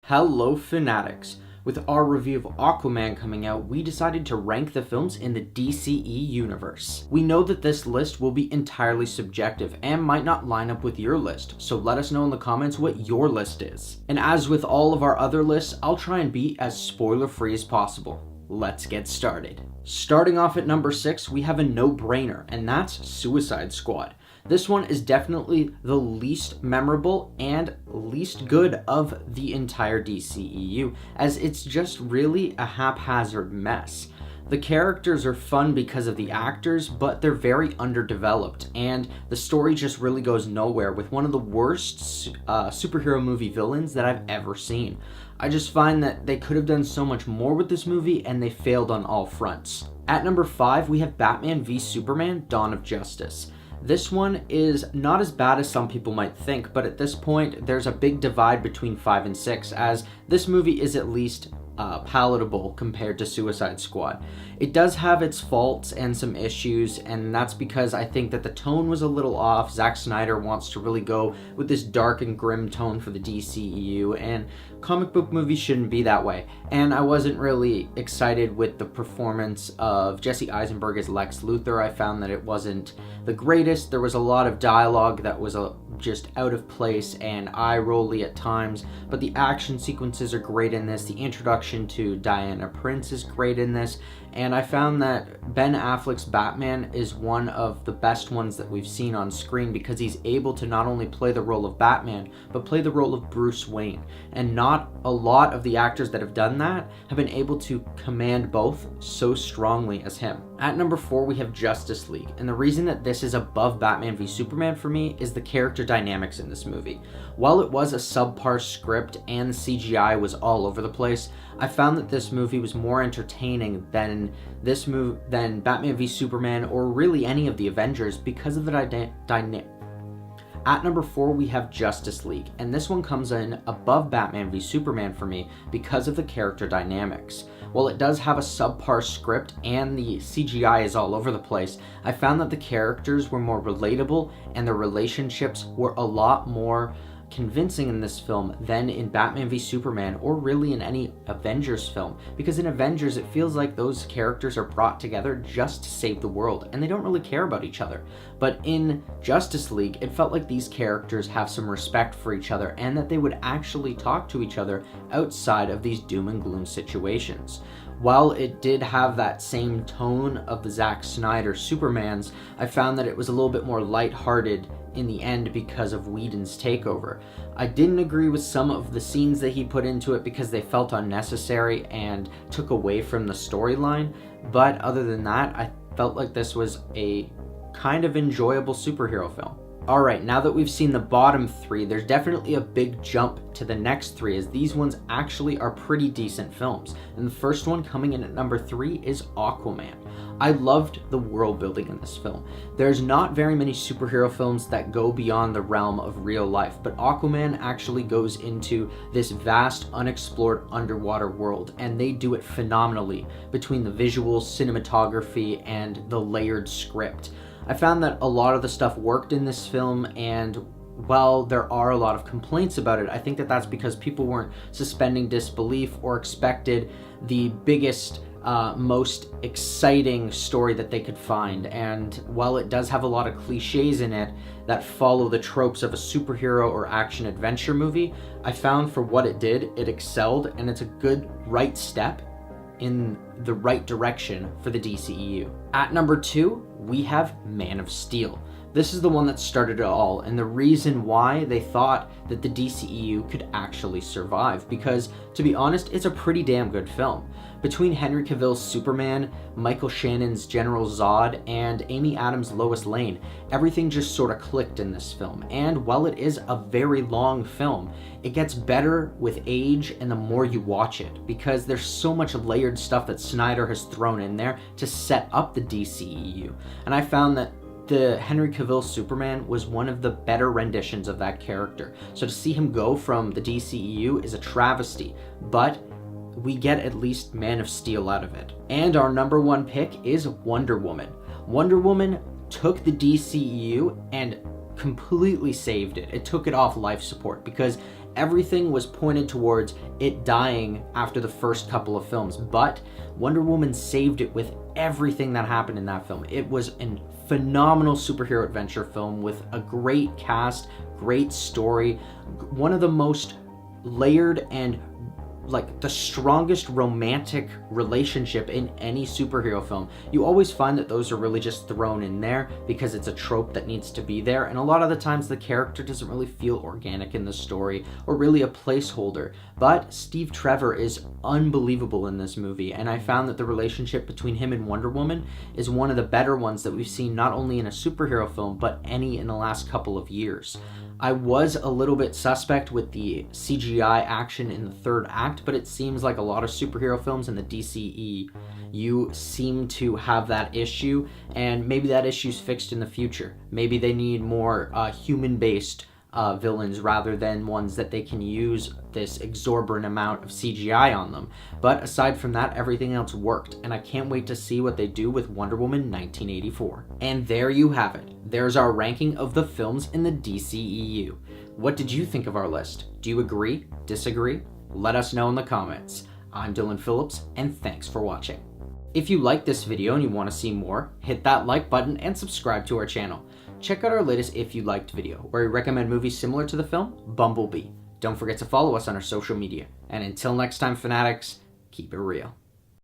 Hello Fanatics! With our review of Aquaman coming out, we decided to rank the films in the DCE universe. We know that this list will be entirely subjective and might not line up with your list, so let us know in the comments what your list is. And as with all of our other lists, I'll try and be as spoiler-free as possible. Let's get started. Starting off at number 6, we have a no-brainer, and that's Suicide Squad. This one is definitely the least memorable and least good of the entire DCEU, as it's just really a haphazard mess. The characters are fun because of the actors, but they're very underdeveloped, and the story just really goes nowhere with one of the worst superhero movie villains that I've ever seen. I just find that they could have done so much more with this movie, and they failed on all fronts. At number 5, we have Batman v Superman: Dawn of Justice. This one is not as bad as some people might think, but at this point, there's a big divide between 5 and 6, as this movie is at least palatable compared to Suicide Squad. It does have its faults and some issues, and that's because I think that the tone was a little off. Zack Snyder wants to really go with this dark and grim tone for the DCEU, and comic book movies shouldn't be that way. And I wasn't really excited with the performance of Jesse Eisenberg as Lex Luthor. I found that it wasn't the greatest. There was a lot of dialogue that was just out of place and eye-rolly at times, but the action sequences are great in this. The introduction to Diana Prince is great in this, and I found that Ben Affleck's Batman is one of the best ones that we've seen on screen because he's able to not only play the role of Batman, but play the role of Bruce Wayne. And not a lot of the actors that have done that have been able to command both so strongly as him. At number 4, we have Justice League, and the reason that this is above Batman v Superman for me is the character dynamics in this movie. While it was a subpar script and the CGI was all over the place, I found that this movie was more entertaining than Batman v Superman or really any of the Avengers because of the dynamic. At number 4, we have Justice League, and this one comes in above Batman v Superman for me because of the character dynamics. While it does have a subpar script and the CGI is all over the place, I found that the characters were more relatable and the relationships were a lot more convincing in this film than in Batman v Superman or really in any Avengers film, because in Avengers it feels like those characters are brought together just to save the world and they don't really care about each other. But in Justice League it felt like these characters have some respect for each other and that they would actually talk to each other outside of these doom and gloom situations. While it did have that same tone of the Zack Snyder Supermans, I found that it was a little bit more lighthearted in the end because of Whedon's takeover. I didn't agree with some of the scenes that he put into it because they felt unnecessary and took away from the storyline, but other than that, I felt like this was a kind of enjoyable superhero film. Alright, now that we've seen the bottom 3, there's definitely a big jump to the next 3, as these ones actually are pretty decent films. And the first one coming in at number 3 is Aquaman. I loved the world building in this film. There's not very many superhero films that go beyond the realm of real life, but Aquaman actually goes into this vast, unexplored underwater world, and they do it phenomenally between the visuals, cinematography, and the layered script. I found that a lot of the stuff worked in this film, and while there are a lot of complaints about it, I think that that's because people weren't suspending disbelief or expected the biggest, most exciting story that they could find. And while it does have a lot of cliches in it that follow the tropes of a superhero or action adventure movie, I found for what it did, it excelled, and it's a good right step in the right direction for the DCEU. At number 2, we have Man of Steel. This is the one that started it all, and the reason why they thought that the DCEU could actually survive, because to be honest, it's a pretty damn good film. Between Henry Cavill's Superman, Michael Shannon's General Zod, and Amy Adams' Lois Lane, everything just sort of clicked in this film. And while it is a very long film, it gets better with age and the more you watch it, because there's so much layered stuff that Snyder has thrown in there to set up the DCEU. And I found that the Henry Cavill Superman was one of the better renditions of that character. So to see him go from the DCEU is a travesty, but we get at least Man of Steel out of it. And our number 1 pick is Wonder Woman. Wonder Woman took the DCEU and completely saved it. It took it off life support because Everything was pointed towards it dying after the first couple of films, but Wonder Woman saved it with everything that happened in that film. It was a phenomenal superhero adventure film with a great cast, great story, one of the most layered and like the strongest romantic relationship in any superhero film. You always find that those are really just thrown in there because it's a trope that needs to be there, and a lot of the times the character doesn't really feel organic in the story or really a placeholder. But Steve Trevor is unbelievable in this movie, and I found that the relationship between him and Wonder Woman is one of the better ones that we've seen not only in a superhero film but any in the last couple of years. I was a little bit suspect with the CGI action in the third act, but it seems like a lot of superhero films in the DCEU seem to have that issue, and maybe that issue's fixed in the future. Maybe they need more human-based villains rather than ones that they can use this exorbitant amount of CGI on them. But aside from that, everything else worked, and I can't wait to see what they do with Wonder Woman 1984. And there you have it. There's our ranking of the films in the DCEU. What did you think of our list? Do you agree? Disagree? Let us know in the comments. I'm Dylan Phillips, and thanks for watching. If you liked this video and you want to see more, hit that like button and subscribe to our channel. Check out our latest If You Liked video, where we recommend movies similar to the film Bumblebee. Don't forget to follow us on our social media. And until next time, Fanatics, keep it real.